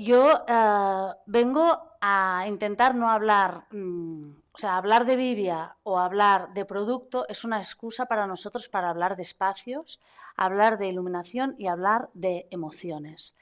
Yo vengo a intentar no hablar, o sea, hablar de Vivia o hablar de producto es una excusa para nosotros para hablar de espacios, hablar de iluminación y hablar de emociones.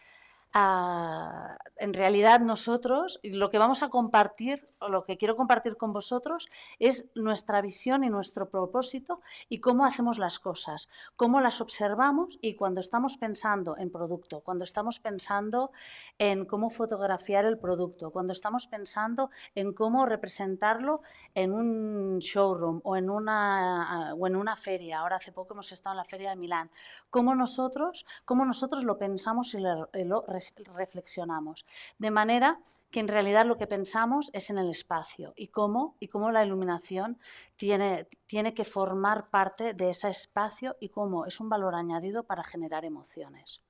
En realidad nosotros lo que vamos a compartir o lo que quiero compartir con vosotros es nuestra visión y nuestro propósito y cómo hacemos las cosas, cómo las observamos y cuando estamos pensando en producto, cuando estamos pensando en cómo fotografiar el producto, cuando estamos pensando en cómo representarlo en un showroom o en una feria. Ahora hace poco hemos estado en la feria de Milán. Cómo nosotros lo pensamos y lo reflexionamos. De manera que en realidad lo que pensamos es en el espacio y cómo la iluminación tiene que formar parte de ese espacio y cómo es un valor añadido para generar emociones.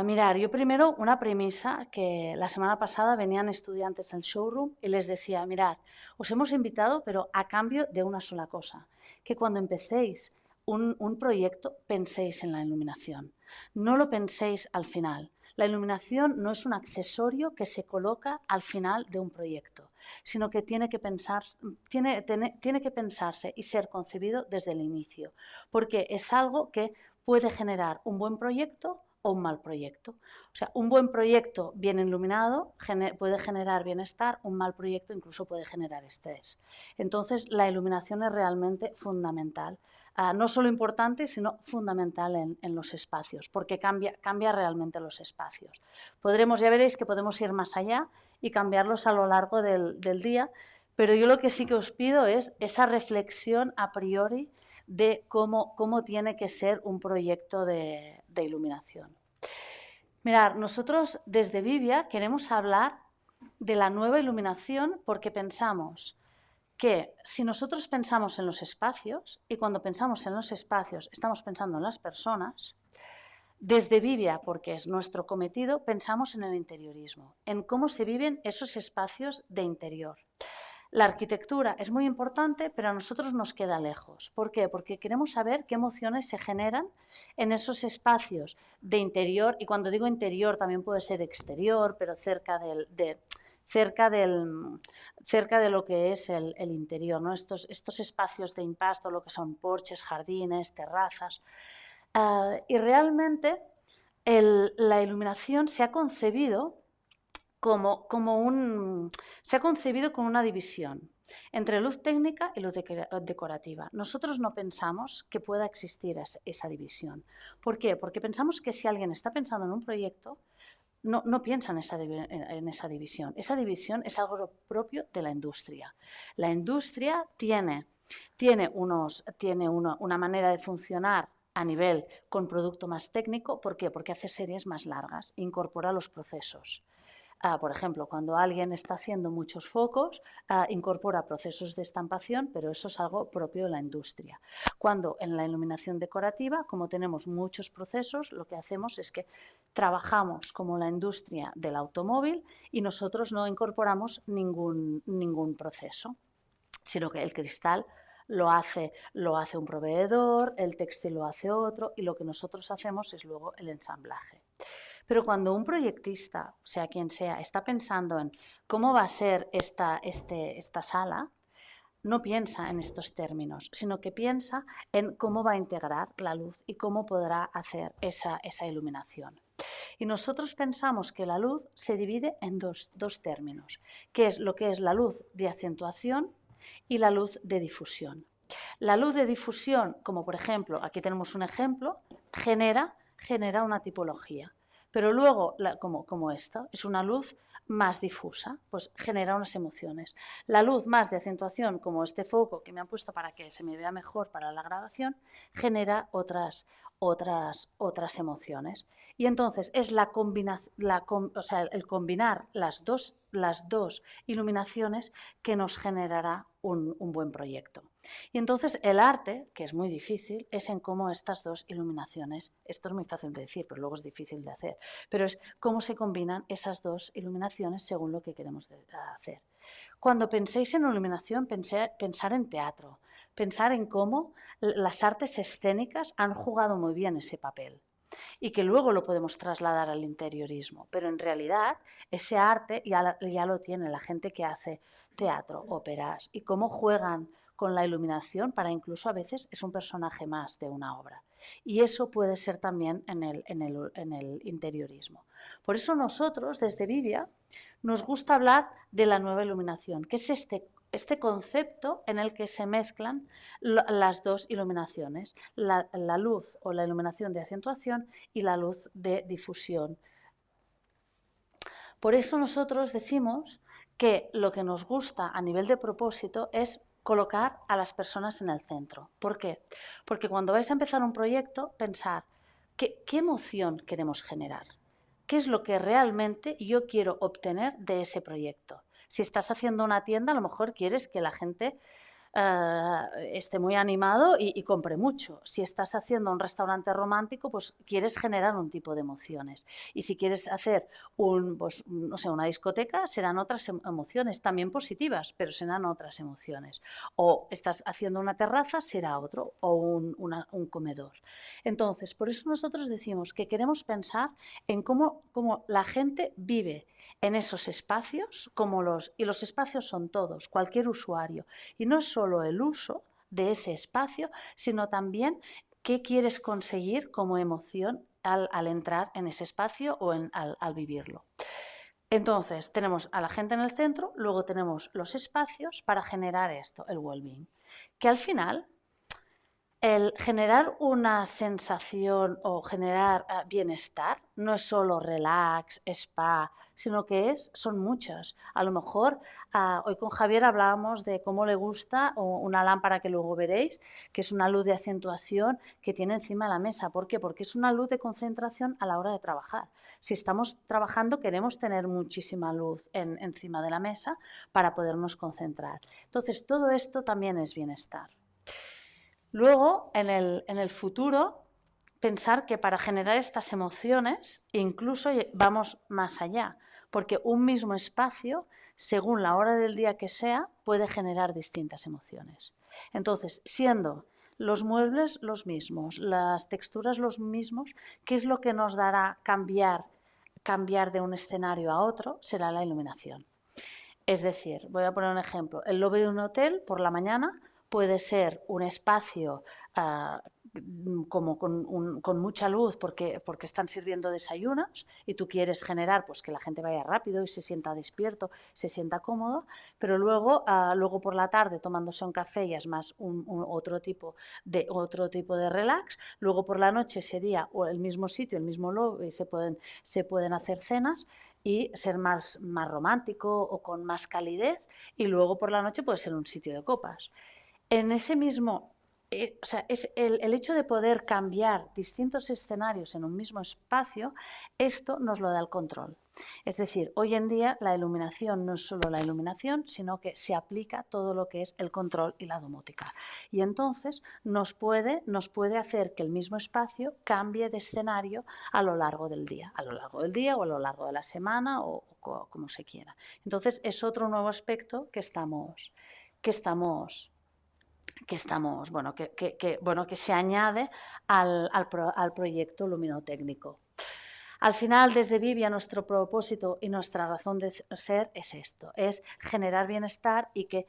Mirar, yo primero una premisa que la semana pasada venían estudiantes al showroom y les decía, mirad, os hemos invitado pero a cambio de una sola cosa, que cuando empecéis un proyecto penséis en la iluminación, no lo penséis al final. La iluminación no es un accesorio que se coloca al final de un proyecto, sino que tiene que pensarse y ser concebido desde el inicio, porque es algo que puede generar un buen proyecto o un mal proyecto. O sea, un buen proyecto bien iluminado puede generar bienestar, un mal proyecto incluso puede generar estrés. Entonces, la iluminación es realmente fundamental. No solo importante, sino fundamental en los espacios, porque cambia realmente los espacios. Ya veréis que podemos ir más allá y cambiarlos a lo largo del día, pero yo lo que sí que os pido es esa reflexión a priori de cómo tiene que ser un proyecto de iluminación. Mirad, nosotros desde Vivia queremos hablar de la nueva iluminación porque pensamos que si nosotros pensamos en los espacios y cuando pensamos en los espacios estamos pensando en las personas, desde Vivia, porque es nuestro cometido, pensamos en el interiorismo, en cómo se viven esos espacios de interior. La arquitectura es muy importante, pero a nosotros nos queda lejos. ¿Por qué? Porque queremos saber qué emociones se generan en esos espacios de interior, y cuando digo interior también puede ser exterior, pero cerca de lo que es el interior, ¿no? Estos espacios de impasto, lo que son porches, jardines, terrazas. Y realmente la iluminación se ha concebido se ha concebido con una división entre luz técnica y luz decorativa. Nosotros no pensamos que pueda existir esa división. ¿Por qué? Porque pensamos que si alguien está pensando en un proyecto, no piensa en esa división. Esa división es algo propio de la industria. La industria tiene una manera de funcionar a nivel con producto más técnico. ¿Por qué? Porque hace series más largas, incorpora los procesos. Por ejemplo, cuando alguien está haciendo muchos focos, incorpora procesos de estampación, pero eso es algo propio de la industria. Cuando en la iluminación decorativa, como tenemos muchos procesos, lo que hacemos es que trabajamos como la industria del automóvil y nosotros no incorporamos ningún proceso, sino que el cristal lo hace un proveedor, el textil lo hace otro y lo que nosotros hacemos es luego el ensamblaje. Pero cuando un proyectista, sea quien sea, está pensando en cómo va a ser esta sala, no piensa en estos términos, sino que piensa en cómo va a integrar la luz y cómo podrá hacer esa iluminación. Y nosotros pensamos que la luz se divide en dos términos, que es lo que es la luz de acentuación y la luz de difusión. La luz de difusión, como por ejemplo, aquí tenemos un ejemplo, genera una tipología. Pero luego, como esta, es una luz más difusa, pues genera unas emociones. La luz más de acentuación, como este foco que me han puesto para que se me vea mejor para la grabación, genera otras emociones. Y entonces es el combinar las dos iluminaciones que nos generará un buen proyecto. Y entonces el arte, que es muy difícil, es en cómo estas dos iluminaciones, esto es muy fácil de decir, pero luego es difícil de hacer, pero es cómo se combinan esas dos iluminaciones según lo que queremos hacer. Cuando penséis en iluminación, pensar en teatro, pensar en cómo las artes escénicas han jugado muy bien ese papel. y que luego lo podemos trasladar al interiorismo. Pero en realidad ese arte ya lo tiene la gente que hace teatro, óperas y cómo juegan con la iluminación para incluso a veces es un personaje más de una obra. Y eso puede ser también en el interiorismo. Por eso nosotros desde Vivia nos gusta hablar de la nueva iluminación, que es este concepto en el que se mezclan las dos iluminaciones, la luz o la iluminación de acentuación y la luz de difusión. Por eso nosotros decimos que lo que nos gusta a nivel de propósito es colocar a las personas en el centro. ¿Por qué? Porque cuando vais a empezar un proyecto, pensar qué emoción queremos generar, qué es lo que realmente yo quiero obtener de ese proyecto. Si estás haciendo una tienda, a lo mejor quieres que la gente esté muy animado y compre mucho. Si estás haciendo un restaurante romántico, pues quieres generar un tipo de emociones. Y si quieres hacer pues, no sé, una discoteca, serán otras emociones, también positivas, pero serán otras emociones. O estás haciendo una terraza, será otro, o un comedor. Entonces, por eso nosotros decimos que queremos pensar en cómo la gente vive en esos espacios, y los espacios son todos, cualquier usuario. Y no es solo el uso de ese espacio, sino también qué quieres conseguir como emoción al entrar en ese espacio o al vivirlo. Entonces, tenemos a la gente en el centro, luego tenemos los espacios para generar esto, el well-being, que al final el generar una sensación o generar bienestar no es solo relax, spa, sino que son muchas. A lo mejor hoy con Javier hablábamos de cómo le gusta una lámpara que luego veréis, que es una luz de acentuación que tiene encima de la mesa. ¿Por qué? Porque es una luz de concentración a la hora de trabajar. Si estamos trabajando queremos tener muchísima luz encima de la mesa para podernos concentrar. Entonces todo esto también es bienestar. Luego, en el futuro, pensar que para generar estas emociones incluso vamos más allá, porque un mismo espacio, según la hora del día que sea, puede generar distintas emociones. Entonces, siendo los muebles los mismos, las texturas los mismos, ¿qué es lo que nos dará cambiar de un escenario a otro? Será la iluminación. Es decir, voy a poner un ejemplo, el lobby de un hotel por la mañana puede ser un espacio como con mucha luz porque están sirviendo desayunos y tú quieres generar pues que la gente vaya rápido y se sienta despierto, se sienta cómodo, pero luego por la tarde tomándose un café ya es más otro tipo de relax, luego por la noche sería el mismo sitio, el mismo lobby, se pueden hacer cenas y ser más romántico o con más calidez, y luego por la noche puede ser un sitio de copas. En ese mismo, o sea, es el hecho de poder cambiar distintos escenarios en un mismo espacio, esto nos lo da el control. Es decir, hoy en día la iluminación no es solo la iluminación, sino que se aplica todo lo que es el control y la domótica. Y entonces nos puede hacer que el mismo espacio cambie de escenario a lo largo del día, o a lo largo de la semana o como se quiera. Entonces es otro nuevo aspecto que se añade al proyecto luminotécnico. Al final, desde Vivia, nuestro propósito y nuestra razón de ser es esto, es generar bienestar y que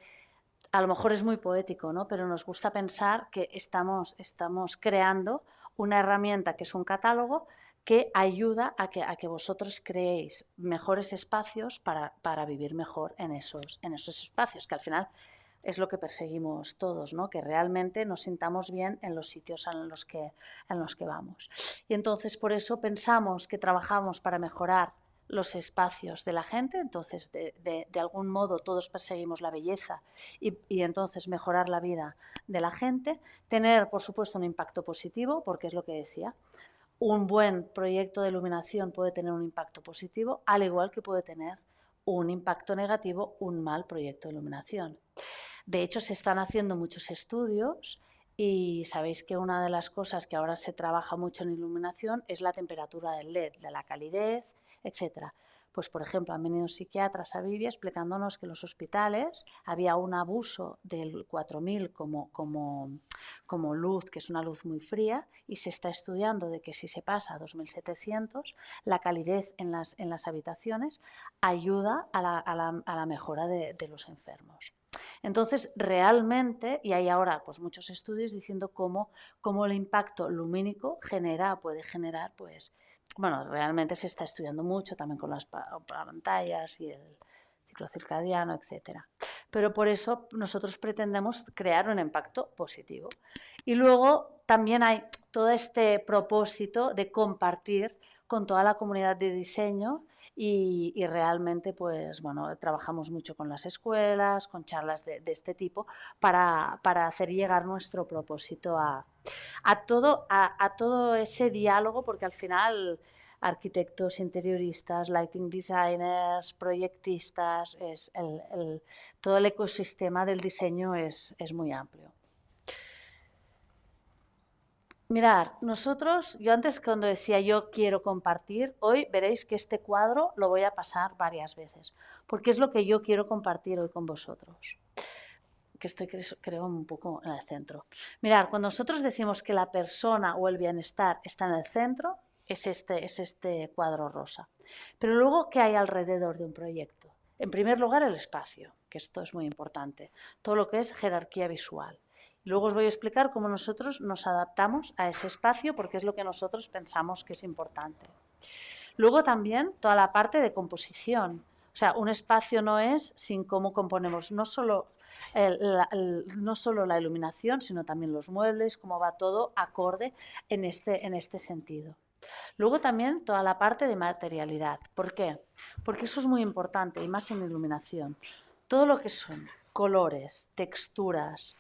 a lo mejor es muy poético, ¿no? Pero nos gusta pensar que estamos creando una herramienta que es un catálogo que ayuda a que vosotros creéis mejores espacios para vivir mejor en esos espacios, que al final es lo que perseguimos todos, ¿no? Que realmente nos sintamos bien en los sitios en los que vamos. Y entonces por eso pensamos que trabajamos para mejorar los espacios de la gente, entonces de algún modo todos perseguimos la belleza y entonces mejorar la vida de la gente, tener por supuesto un impacto positivo, porque es lo que decía, un buen proyecto de iluminación puede tener un impacto positivo, al igual que puede tener un impacto negativo un mal proyecto de iluminación. De hecho, se están haciendo muchos estudios y sabéis que una de las cosas que ahora se trabaja mucho en iluminación es la temperatura del LED, de la calidez, etc. Pues, por ejemplo, han venido psiquiatras a Vivia explicándonos que en los hospitales había un abuso del 4000 como luz, que es una luz muy fría, y se está estudiando de que si se pasa a 2700, la calidez en las habitaciones ayuda a la mejora de los enfermos. Entonces, realmente, y hay ahora pues muchos estudios diciendo cómo el impacto lumínico puede generar, pues, bueno, realmente se está estudiando mucho también con las pantallas y el ciclo circadiano, etcétera. Pero por eso nosotros pretendemos crear un impacto positivo. Y luego también hay todo este propósito de compartir con toda la comunidad de diseño y realmente, pues bueno, trabajamos mucho con las escuelas, con charlas de este tipo para hacer llegar nuestro propósito a todo ese diálogo, porque al final arquitectos, interioristas, lighting designers, proyectistas, todo el ecosistema del diseño es muy amplio. Mirad, yo antes cuando decía yo quiero compartir, hoy veréis que este cuadro lo voy a pasar varias veces, porque es lo que yo quiero compartir hoy con vosotros, que estoy creo un poco en el centro. Mirad, cuando nosotros decimos que la persona o el bienestar está en el centro, es este cuadro rosa. Pero luego, ¿qué hay alrededor de un proyecto? En primer lugar, el espacio, que esto es muy importante, todo lo que es jerarquía visual. Luego os voy a explicar cómo nosotros nos adaptamos a ese espacio porque es lo que nosotros pensamos que es importante. Luego también toda la parte de composición. O sea, un espacio no es sin cómo componemos no solo la iluminación, sino también los muebles, cómo va todo acorde en este sentido. Luego también toda la parte de materialidad. ¿Por qué? Porque eso es muy importante y más en iluminación. Todo lo que son colores, texturas,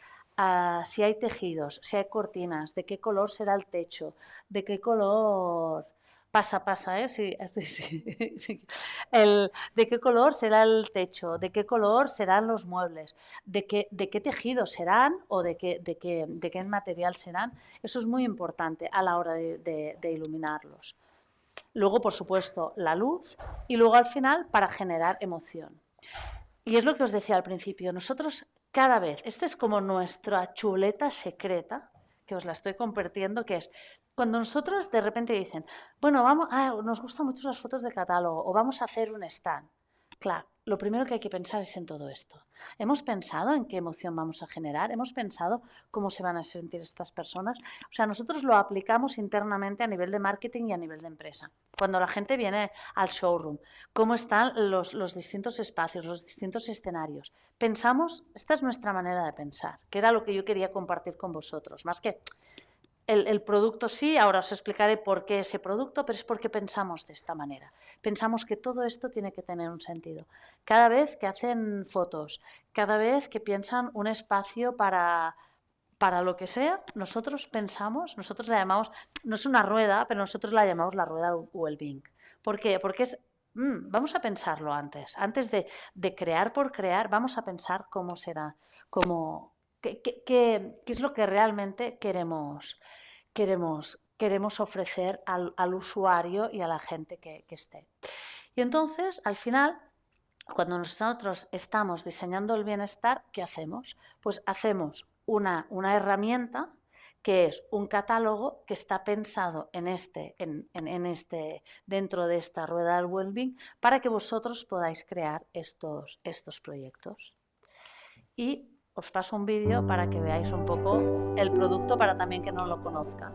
si hay tejidos, si hay cortinas, de qué color será el techo, de qué color pasa, ¿eh? Sí, sí. De qué color será el techo, de qué color serán los muebles, de qué tejidos serán o de qué material serán. Eso es muy importante a la hora de iluminarlos. Luego, por supuesto, la luz y luego al final para generar emoción. Y es lo que os decía al principio, nosotros cada vez, esta es como nuestra chuleta secreta, que os la estoy compartiendo, que es cuando nosotros de repente dicen, bueno, nos gustan mucho las fotos de catálogo o vamos a hacer un stand. Claro, lo primero que hay que pensar es en todo esto. ¿Hemos pensado en qué emoción vamos a generar? ¿Hemos pensado cómo se van a sentir estas personas? O sea, nosotros lo aplicamos internamente a nivel de marketing y a nivel de empresa. Cuando la gente viene al showroom, cómo están los distintos espacios, los distintos escenarios. Pensamos, esta es nuestra manera de pensar, que era lo que yo quería compartir con vosotros. Más que el producto sí, ahora os explicaré por qué ese producto, pero es porque pensamos de esta manera. Pensamos que todo esto tiene que tener un sentido. Cada vez que hacen fotos, cada vez que piensan un espacio para lo que sea, nosotros la llamamos, no es una rueda, pero nosotros la llamamos la rueda well-being. ¿Por qué? Porque vamos a pensarlo antes de crear por crear, vamos a pensar cómo será, qué es lo que realmente queremos ofrecer al usuario y a la gente que esté. Y entonces, al final, cuando nosotros estamos diseñando el bienestar, ¿qué hacemos? Pues hacemos una herramienta que es un catálogo que está pensado dentro de esta rueda del well-being para que vosotros podáis crear estos proyectos. Y os paso un vídeo para que veáis un poco el producto para también que no lo conozcan.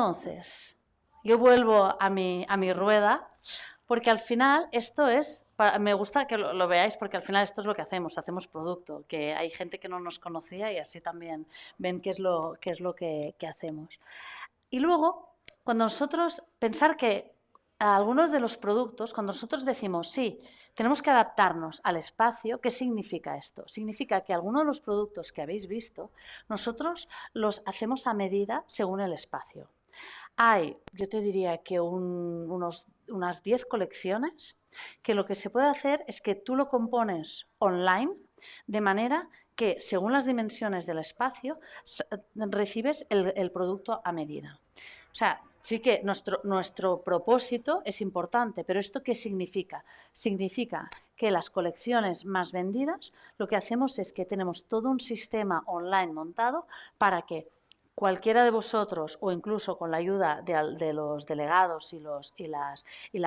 Entonces, yo vuelvo a mi rueda, porque al final esto es, me gusta que lo veáis, porque al final esto es lo que hacemos producto, que hay gente que no nos conocía y así también ven qué es lo que hacemos. Y luego, cuando nosotros, pensar que algunos de los productos, cuando nosotros decimos, sí, tenemos que adaptarnos al espacio, ¿qué significa esto? Significa que algunos de los productos que habéis visto, nosotros los hacemos a medida según el espacio. Hay, yo te diría que unas 10 colecciones que lo que se puede hacer es que tú lo compones online de manera que según las dimensiones del espacio recibes el producto a medida. O sea, sí que nuestro propósito es importante, pero ¿esto qué significa? Significa que las colecciones más vendidas lo que hacemos es que tenemos todo un sistema online montado para que cualquiera de vosotros o incluso con la ayuda de los delegados y las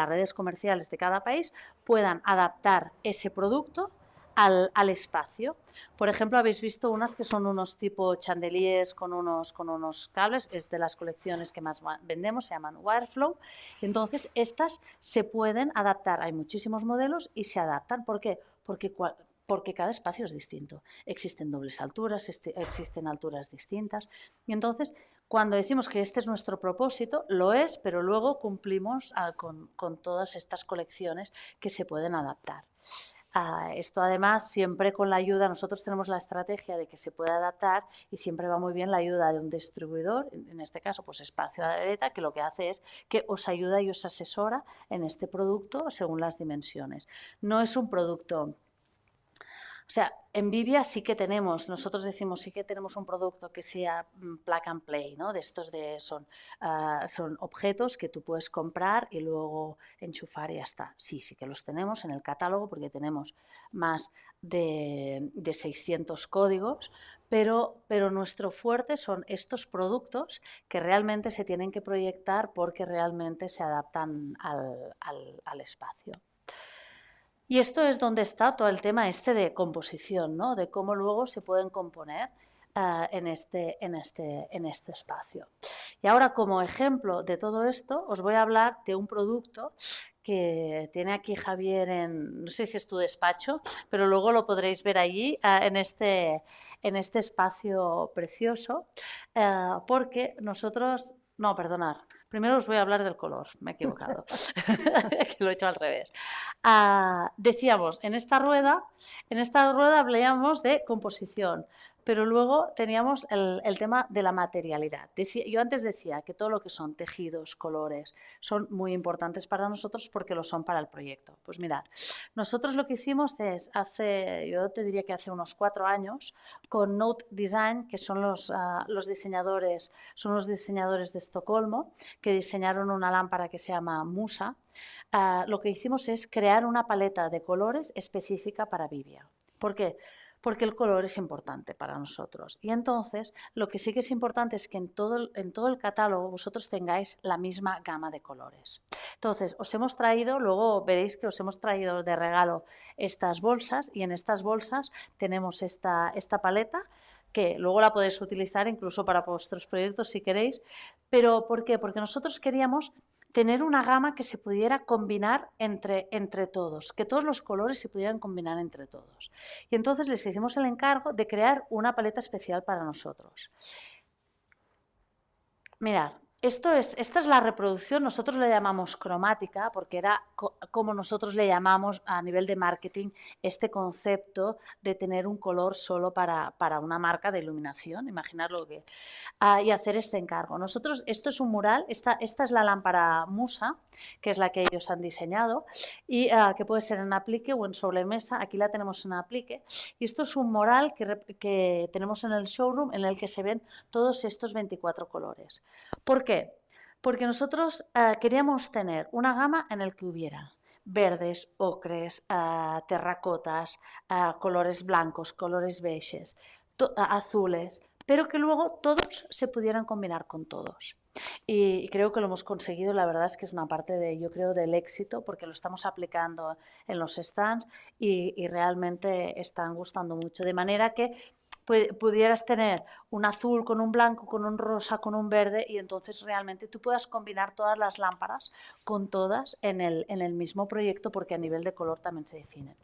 redes comerciales de cada país puedan adaptar ese producto al espacio. Por ejemplo, habéis visto unas que son unos tipo chandeliers con unos cables, es de las colecciones que más vendemos, se llaman Wireflow. Entonces, estas se pueden adaptar, hay muchísimos modelos y se adaptan. ¿Por qué? Porque cada espacio es distinto. Existen dobles alturas, existen alturas distintas. Y entonces, cuando decimos que este es nuestro propósito, lo es, pero luego cumplimos con todas estas colecciones que se pueden adaptar. Esto además siempre con la ayuda, nosotros tenemos la estrategia de que se puede adaptar y siempre va muy bien la ayuda de un distribuidor, en este caso pues Espacio Adaleta, que lo que hace es que os ayuda y os asesora en este producto según las dimensiones. No es un producto... O sea, en Vivia sí que tenemos, nosotros decimos sí que tenemos un producto que sea plug and play, ¿no? De estos son objetos que tú puedes comprar y luego enchufar y ya está. Sí, sí que los tenemos en el catálogo porque tenemos más de 600 códigos, pero nuestro fuerte son estos productos que realmente se tienen que proyectar porque realmente se adaptan al espacio. Y esto es donde está todo el tema de composición, ¿no? De cómo luego se pueden componer en este espacio. Y ahora, como ejemplo de todo esto, os voy a hablar de un producto que tiene aquí Javier no sé si es tu despacho, pero luego lo podréis ver allí en este espacio precioso, porque nosotros... No, perdonad. Primero os voy a hablar del color, me he equivocado, que lo he hecho al revés. Decíamos, en esta rueda hablábamos de composición, pero luego teníamos el tema de la materialidad. Yo antes decía que todo lo que son tejidos, colores, son muy importantes para nosotros porque lo son para el proyecto. Pues mirad, nosotros lo que hicimos es, yo te diría que hace unos 4 años, con Note Design, que son los diseñadores de Estocolmo, que diseñaron una lámpara que se llama Musa. Lo que hicimos es crear una paleta de colores específica para Vivia. ¿Por qué? Porque el color es importante para nosotros. Y entonces, lo que sí que es importante es que en todo el catálogo vosotros tengáis la misma gama de colores. Entonces, os hemos traído, luego veréis que os hemos traído de regalo estas bolsas y en estas bolsas tenemos esta paleta que luego la podéis utilizar incluso para vuestros proyectos si queréis. ¿Pero por qué? Porque nosotros queríamos tener una gama que se pudiera combinar entre todos, que todos los colores se pudieran combinar entre todos. Y entonces les hicimos el encargo de crear una paleta especial para nosotros. Mirad, esta es la reproducción, nosotros le llamamos cromática porque era como nosotros le llamamos a nivel de marketing este concepto de tener un color solo para una marca de iluminación, imaginarlo y hacer este encargo. Esto es un mural, esta es la lámpara Musa, que es la que ellos han diseñado y que puede ser en aplique o en sobremesa, aquí la tenemos en aplique y esto es un mural que tenemos en el showroom en el que se ven todos estos 24 colores. ¿Por qué? Porque nosotros queríamos tener una gama en la que hubiera verdes, ocres, terracotas, colores blancos, colores beiges, azules, pero que luego todos se pudieran combinar con todos. Y creo que lo hemos conseguido, la verdad es que es una parte yo creo, del éxito, porque lo estamos aplicando en los stands y realmente están gustando mucho. De manera que pudieras tener un azul con un blanco, con un rosa, con un verde, y entonces realmente tú puedas combinar todas las lámparas con todas en el mismo proyecto, porque a nivel de color también se definen.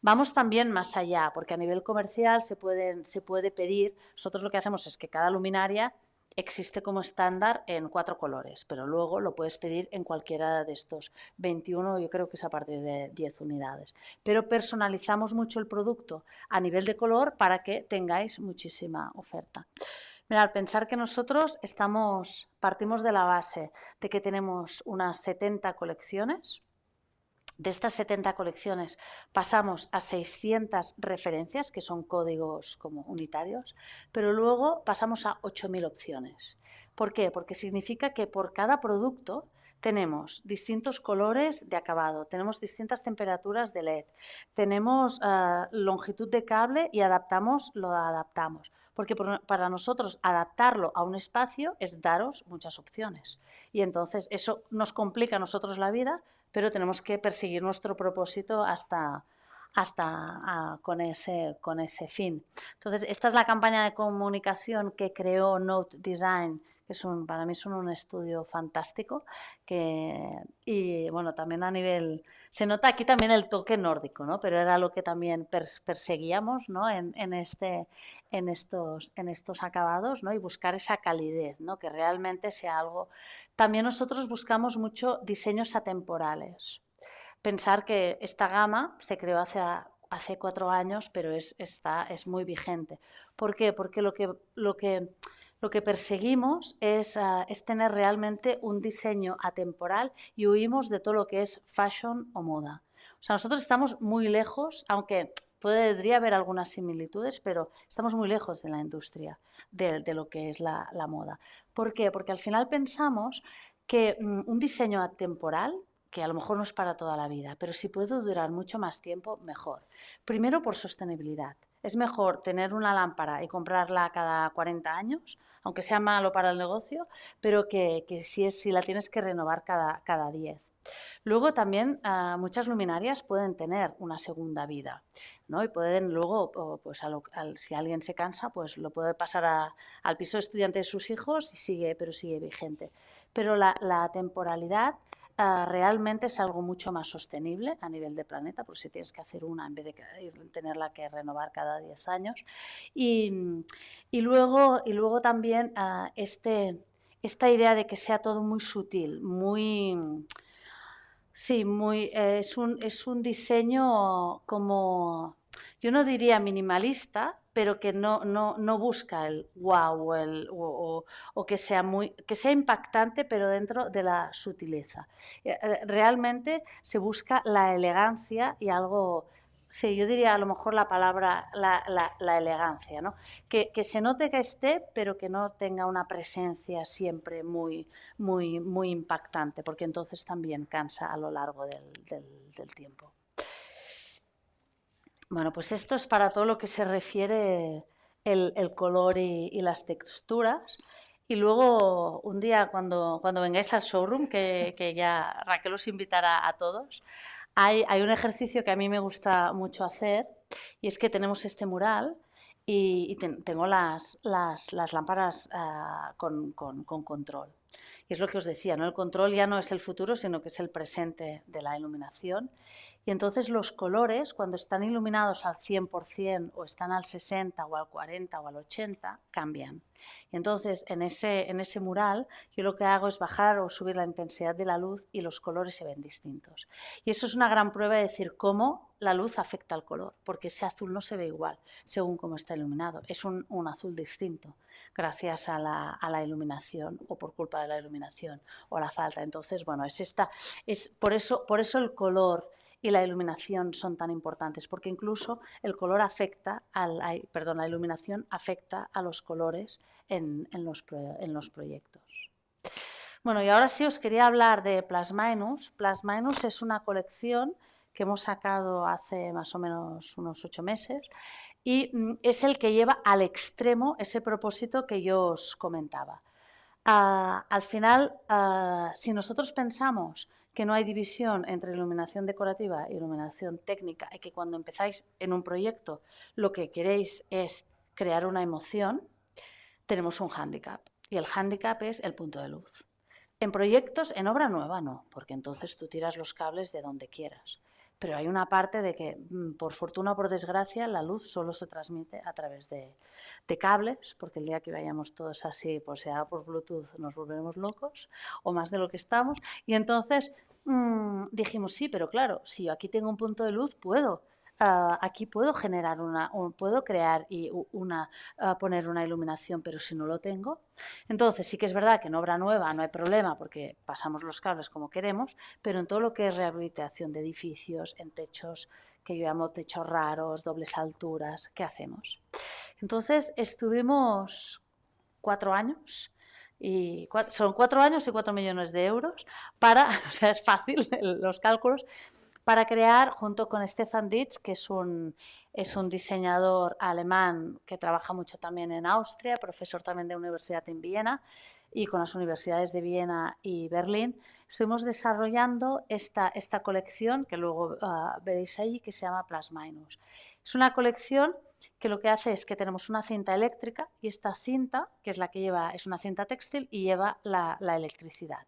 Vamos también más allá, porque a nivel comercial se puede pedir, nosotros lo que hacemos es que cada luminaria existe como estándar en 4 colores, pero luego lo puedes pedir en cualquiera de estos 21, yo creo que es a partir de 10 unidades. Pero personalizamos mucho el producto a nivel de color para que tengáis muchísima oferta. Mirad, pensar que nosotros partimos de la base de que tenemos unas 70 colecciones. De estas 70 colecciones pasamos a 600 referencias, que son códigos como unitarios, pero luego pasamos a 8.000 opciones. ¿Por qué? Porque significa que por cada producto tenemos distintos colores de acabado, tenemos distintas temperaturas de LED, tenemos longitud de cable y lo adaptamos. Porque para nosotros adaptarlo a un espacio es daros muchas opciones. Y entonces eso nos complica a nosotros la vida, pero tenemos que perseguir nuestro propósito hasta con ese fin. Entonces, esta es la campaña de comunicación que creó Note Design, que para mí es un estudio fantástico, y bueno, también a nivel, se nota aquí también el toque nórdico, ¿no? Pero era lo que también perseguíamos, ¿no? en estos acabados, ¿no? Y buscar esa calidez, ¿no? Que realmente sea algo. También nosotros buscamos mucho diseños atemporales. Pensar que esta gama se creó hace 4 años, pero es muy vigente. ¿Por qué? Porque lo que perseguimos es tener realmente un diseño atemporal y huimos de todo lo que es fashion o moda. O sea, nosotros estamos muy lejos, aunque podría haber algunas similitudes, pero estamos muy lejos de la industria, de lo que es la moda. ¿Por qué? Porque al final pensamos que un diseño atemporal, que a lo mejor no es para toda la vida, pero si puede durar mucho más tiempo, mejor. Primero por sostenibilidad. Es mejor tener una lámpara y comprarla cada 40 años, aunque sea malo para el negocio, pero que si la tienes que renovar cada 10. Luego también muchas luminarias pueden tener una segunda vida, ¿no? Y pueden luego, pues si alguien se cansa, pues lo puede pasar al piso de estudiante de sus hijos y pero sigue vigente. Pero la temporalidad realmente es algo mucho más sostenible a nivel de planeta, porque si tienes que hacer una en vez de tenerla que renovar cada 10 años. Y luego también esta idea de que sea todo muy sutil, sí, es un diseño como, yo no diría minimalista, pero que no busca el wow o que sea impactante, pero dentro de la sutileza. Realmente se busca la elegancia y algo. Sí, yo diría a lo mejor la palabra, la elegancia, ¿no? Que se note que esté, pero que no tenga una presencia siempre muy impactante, porque entonces también cansa a lo largo del tiempo. Bueno, pues esto es para todo lo que se refiere el color y las texturas. Y luego un día cuando vengáis al showroom, que ya Raquel os invitará a todos, hay un ejercicio que a mí me gusta mucho hacer, y es que tenemos este mural y tengo las lámparas con control. Y es lo que os decía, ¿no? El control ya no es el futuro, sino que es el presente de la iluminación. Y entonces los colores, cuando están iluminados al 100% o están al 60 o al 40 o al 80, cambian. Y entonces en ese mural yo lo que hago es bajar o subir la intensidad de la luz y los colores se ven distintos. Y eso es una gran prueba de decir cómo la luz afecta al color, porque ese azul no se ve igual según cómo está iluminado. Es un azul distinto gracias a la iluminación o por culpa de la iluminación o la falta. Entonces, bueno, por eso el color y la iluminación son tan importantes, porque incluso el color la iluminación afecta a los colores en los proyectos. Bueno, y ahora sí os quería hablar de Plasminus. Plasminus es una colección que hemos sacado hace más o menos unos 8 meses y es el que lleva al extremo ese propósito que yo os comentaba. Al final, si nosotros pensamos que no hay división entre iluminación decorativa e iluminación técnica y que cuando empezáis en un proyecto lo que queréis es crear una emoción, tenemos un hándicap. Y el hándicap es el punto de luz. En proyectos, en obra nueva no, porque entonces tú tiras los cables de donde quieras. Pero hay una parte de que, por fortuna o por desgracia, la luz solo se transmite a través de cables, porque el día que vayamos todos así, pues sea por Bluetooth, nos volveremos locos, o más de lo que estamos. Y entonces dijimos, sí, pero claro, si yo aquí tengo un punto de luz, puedo. Aquí puedo generar puedo crear y poner una iluminación, pero si no lo tengo, entonces sí que es verdad que en obra nueva no hay problema porque pasamos los cables como queremos, pero en todo lo que es rehabilitación de edificios, en techos que yo llamo techos raros, dobles alturas, ¿qué hacemos? Entonces estuvimos 4 años y son 4 años y 4 millones de euros para, o sea, es fácil los cálculos, para crear, junto con Stefan Ditsch, que es un diseñador alemán que trabaja mucho también en Austria, profesor también de universidad en Viena, y con las universidades de Viena y Berlín, estuvimos desarrollando esta colección, que luego veréis ahí, que se llama Plus Minus. Es una colección que lo que hace es que tenemos una cinta eléctrica y esta cinta, que es la que lleva, es una cinta textil y lleva la electricidad.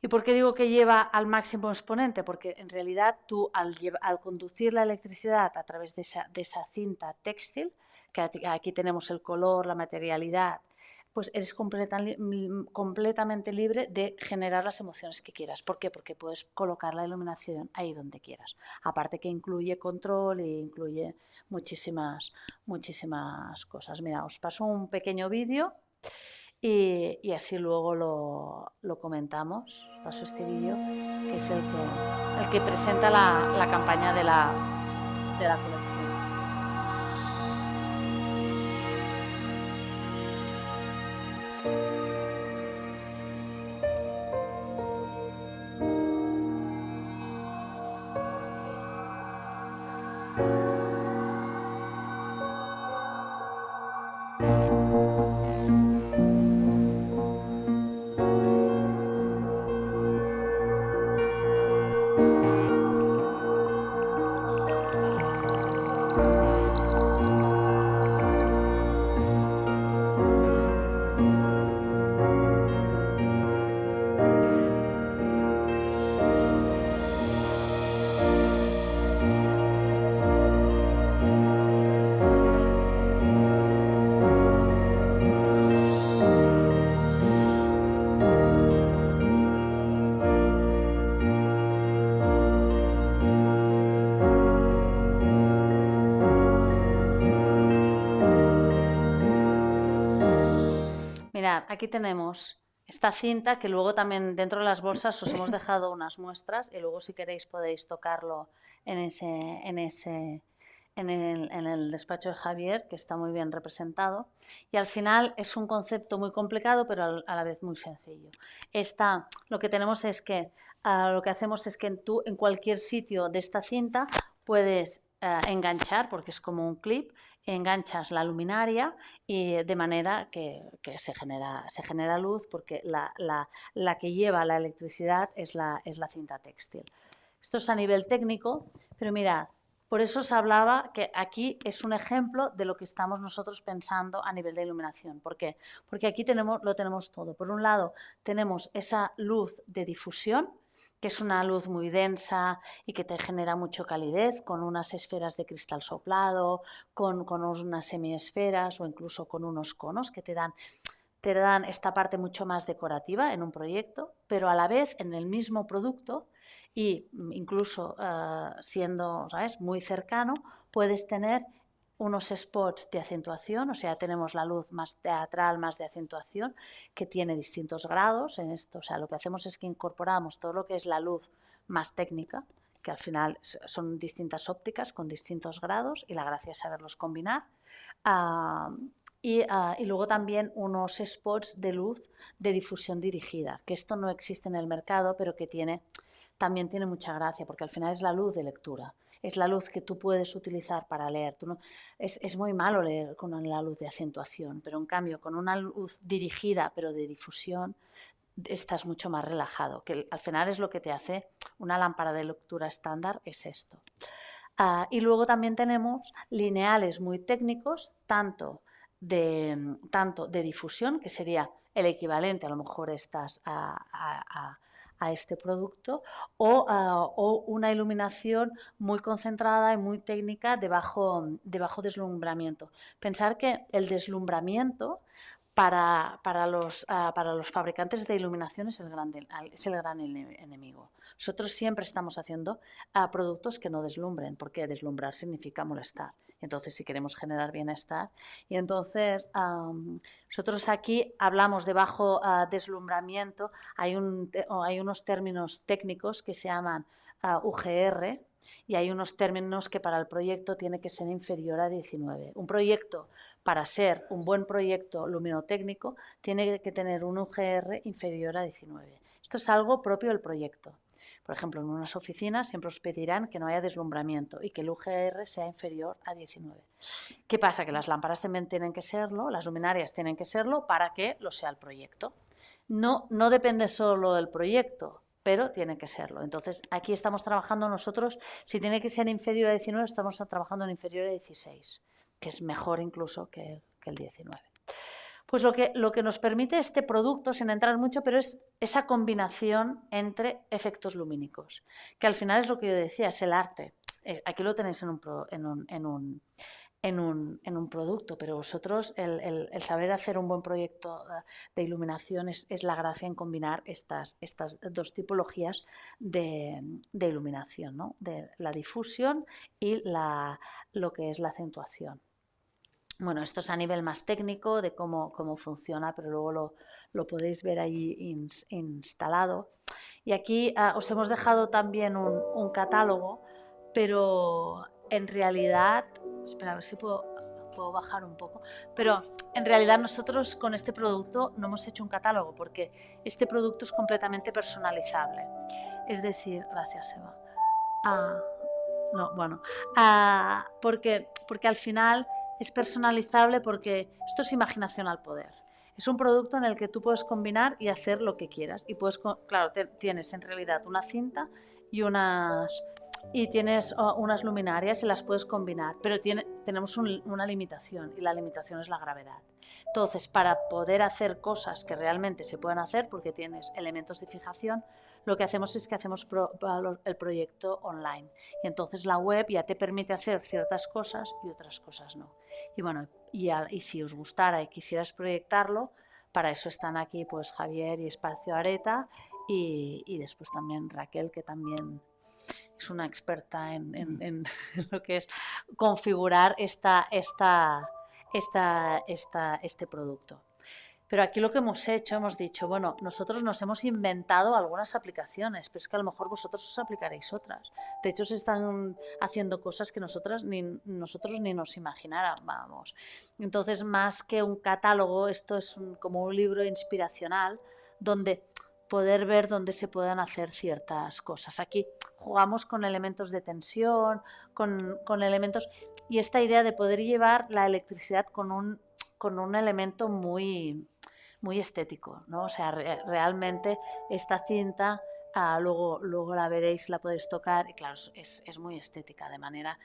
¿Y por qué digo que lleva al máximo exponente? Porque en realidad tú al conducir la electricidad a través de esa cinta textil, que aquí tenemos el color, la materialidad, pues eres completamente libre de generar las emociones que quieras. ¿Por qué? Porque puedes colocar la iluminación ahí donde quieras. Aparte que incluye control e incluye muchísimas cosas. Mira, os paso un pequeño vídeo y así luego lo comentamos. Os paso este vídeo, que es el que presenta la campaña de la colección. Mirad, aquí tenemos esta cinta que luego también dentro de las bolsas os hemos dejado unas muestras y luego si queréis podéis tocarlo en el despacho de Javier, que está muy bien representado. Y al final es un concepto muy complicado, pero a la vez muy sencillo. Lo que tenemos es que lo que hacemos es que tú en cualquier sitio de esta cinta puedes enganchar, porque es como un clip, enganchas la luminaria y de manera que se genera luz, porque la que lleva la electricidad es la cinta textil. Esto es a nivel técnico, pero mirad, por eso os hablaba que aquí es un ejemplo de lo que estamos nosotros pensando a nivel de iluminación. ¿Por qué? Porque aquí lo tenemos todo. Por un lado, tenemos esa luz de difusión, que es una luz muy densa y que te genera mucha calidez, con unas esferas de cristal soplado, con unas semiesferas o incluso con unos conos que te dan esta parte mucho más decorativa en un proyecto, pero a la vez en el mismo producto y incluso siendo, ¿sabes?, muy cercano, puedes tener unos spots de acentuación, o sea, tenemos la luz más teatral, más de acentuación, que tiene distintos grados en esto. O sea, lo que hacemos es que incorporamos todo lo que es la luz más técnica, que al final son distintas ópticas con distintos grados y la gracia es saberlos combinar. Y luego también unos spots de luz de difusión dirigida, que esto no existe en el mercado, pero que también tiene mucha gracia, porque al final es la luz de lectura. Es la luz que tú puedes utilizar para leer. Es muy malo leer con la luz de acentuación, pero en cambio con una luz dirigida, pero de difusión, estás mucho más relajado, que al final es lo que te hace una lámpara de lectura estándar, es esto. Y luego también tenemos lineales muy técnicos, tanto de difusión, que sería el equivalente, a lo mejor estás a este producto, o una iluminación muy concentrada y muy técnica de bajo deslumbramiento. Pensar que el deslumbramiento para los fabricantes de iluminación es es el gran enemigo. Nosotros siempre estamos haciendo productos que no deslumbren, porque deslumbrar significa molestar. Entonces, si queremos generar bienestar, y entonces nosotros aquí hablamos de bajo deslumbramiento, hay unos términos técnicos que se llaman UGR, y hay unos términos que para el proyecto tiene que ser inferior a 19. Un proyecto, para ser un buen proyecto luminotécnico, tiene que tener un UGR inferior a 19. Esto es algo propio del proyecto. Por ejemplo, en unas oficinas siempre os pedirán que no haya deslumbramiento y que el UGR sea inferior a 19. ¿Qué pasa? Que las lámparas también tienen que serlo, las luminarias tienen que serlo para que lo sea el proyecto. No depende solo del proyecto, pero tiene que serlo. Entonces, aquí estamos trabajando nosotros, si tiene que ser inferior a 19, estamos trabajando en inferior a 16, que es mejor incluso que el 19. Pues lo que nos permite este producto, sin entrar mucho, pero es esa combinación entre efectos lumínicos, que al final es lo que yo decía, es el arte. Aquí lo tenéis en un producto, pero vosotros el saber hacer un buen proyecto de iluminación es la gracia en combinar estas dos tipologías de iluminación, ¿no? De la difusión y lo que es la acentuación. Bueno, esto es a nivel más técnico de cómo funciona, pero luego lo podéis ver ahí instalado. Y aquí os hemos dejado también un catálogo, pero en realidad, espera a ver si puedo bajar un poco, pero en realidad nosotros con este producto no hemos hecho un catálogo porque este producto es completamente personalizable. Es decir, gracias Eva. No, bueno, porque al final es personalizable porque esto es imaginación al poder. Es un producto en el que tú puedes combinar y hacer lo que quieras. Y puedes, claro, tienes en realidad una cinta y tienes unas luminarias y las puedes combinar, pero tenemos una limitación y la limitación es la gravedad. Entonces, para poder hacer cosas que realmente se pueden hacer, porque tienes elementos de fijación, lo que hacemos es que hacemos el proyecto online. Y entonces la web ya te permite hacer ciertas cosas y otras cosas no. Y bueno, y si os gustara y quisieras proyectarlo, para eso están aquí pues Javier y Espacio Areta y después también Raquel, que también es una experta en lo que es configurar este producto. Pero aquí lo que hemos hecho, hemos dicho, bueno, nosotros nos hemos inventado algunas aplicaciones, pero es que a lo mejor vosotros os aplicaréis otras. De hecho, se están haciendo cosas que nosotros ni nos imaginábamos. Entonces, más que un catálogo, esto es como un libro inspiracional donde poder ver dónde se pueden hacer ciertas cosas. Aquí jugamos con elementos de tensión, con elementos... Y esta idea de poder llevar la electricidad con un elemento muy estético, ¿no? O sea, realmente esta cinta, luego la veréis, la podéis tocar y claro, es muy estética, de manera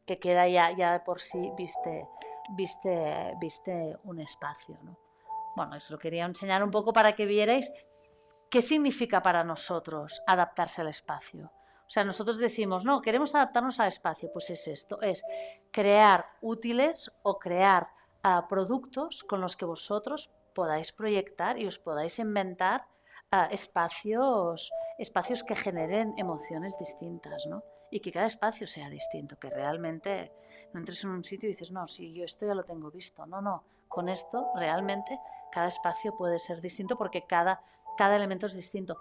que queda ya de por sí viste un espacio, ¿no? Bueno, os lo quería enseñar un poco para que vierais qué significa para nosotros adaptarse al espacio. O sea, nosotros decimos, no, queremos adaptarnos al espacio, pues es esto, es crear útiles o crear productos con los que vosotros podáis proyectar y os podáis inventar espacios que generen emociones distintas, ¿no? Y que cada espacio sea distinto, que realmente no entres en un sitio y dices, no, si yo esto ya lo tengo visto. No, con esto realmente cada espacio puede ser distinto porque cada elemento es distinto.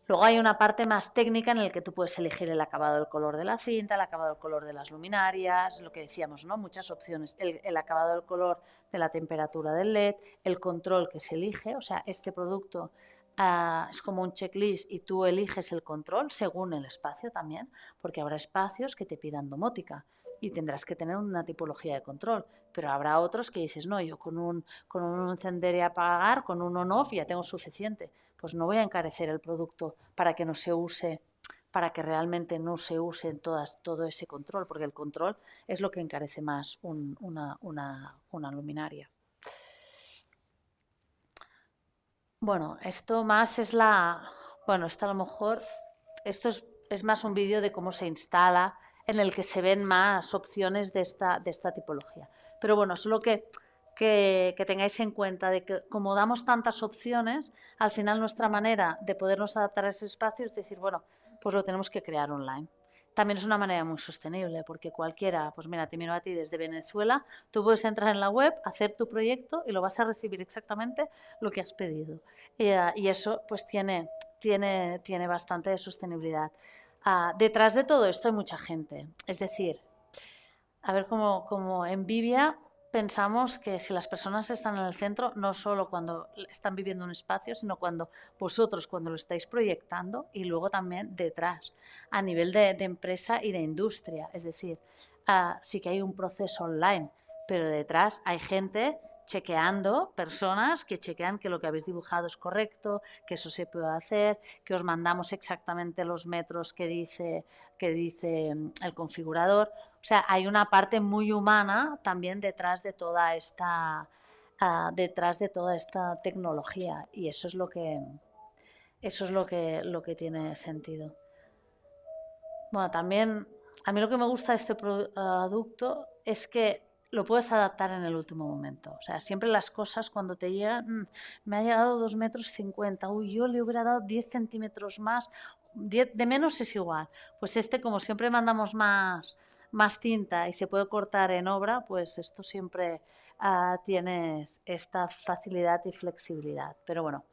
Luego hay una parte más técnica en la que tú puedes elegir el acabado del color de la cinta, el acabado del color de las luminarias, lo que decíamos, ¿no? Muchas opciones. El acabado del color de la temperatura del LED, el control que se elige, o sea, este producto es como un checklist y tú eliges el control según el espacio también, porque habrá espacios que te pidan domótica y tendrás que tener una tipología de control, pero habrá otros que dices, no, yo con un encender y apagar, con un on-off ya tengo suficiente. Pues no voy a encarecer el producto para que no se use para que realmente no se use todo ese control, porque el control es lo que encarece más una luminaria. Bueno, esto más es bueno, esto a lo mejor, esto es más un vídeo de cómo se instala, en el que se ven más opciones de esta tipología. Pero bueno, solo que tengáis en cuenta de que como damos tantas opciones, al final nuestra manera de podernos adaptar a ese espacio es decir, bueno, pues lo tenemos que crear online. También es una manera muy sostenible, porque cualquiera, pues mira, te miro a ti desde Venezuela, tú puedes entrar en la web, hacer tu proyecto y lo vas a recibir exactamente lo que has pedido. Y eso pues tiene bastante sostenibilidad. Detrás de todo esto hay mucha gente. Es decir, a ver, como en Vivia pensamos que si las personas están en el centro, no solo cuando están viviendo un espacio, sino cuando vosotros, cuando lo estáis proyectando y luego también detrás, a nivel de empresa y de industria. Es decir, sí que hay un proceso online, pero detrás hay gente chequeando, personas que chequean que lo que habéis dibujado es correcto, que eso se puede hacer, que os mandamos exactamente los metros que dice el configurador. O sea, hay una parte muy humana también detrás de toda esta tecnología, y eso es lo que tiene sentido. Bueno, también a mí lo que me gusta de este producto es que lo puedes adaptar en el último momento. O sea, siempre las cosas cuando te llegan, me ha llegado 2,50 m, uy, yo le hubiera dado 10 centímetros más, 10 de menos es igual. Pues como siempre mandamos más tinta y se puede cortar en obra, pues esto siempre tienes esta facilidad y flexibilidad. Pero bueno,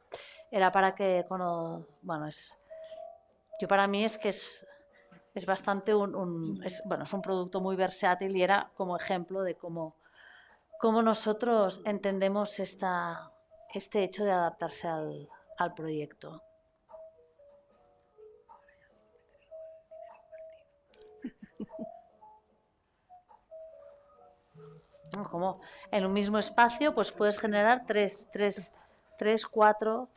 era para que, bueno, yo para mí es que es bastante bueno, es un producto muy versátil y era como ejemplo de cómo nosotros entendemos este hecho de adaptarse al proyecto. Como en un mismo espacio pues puedes generar cuatro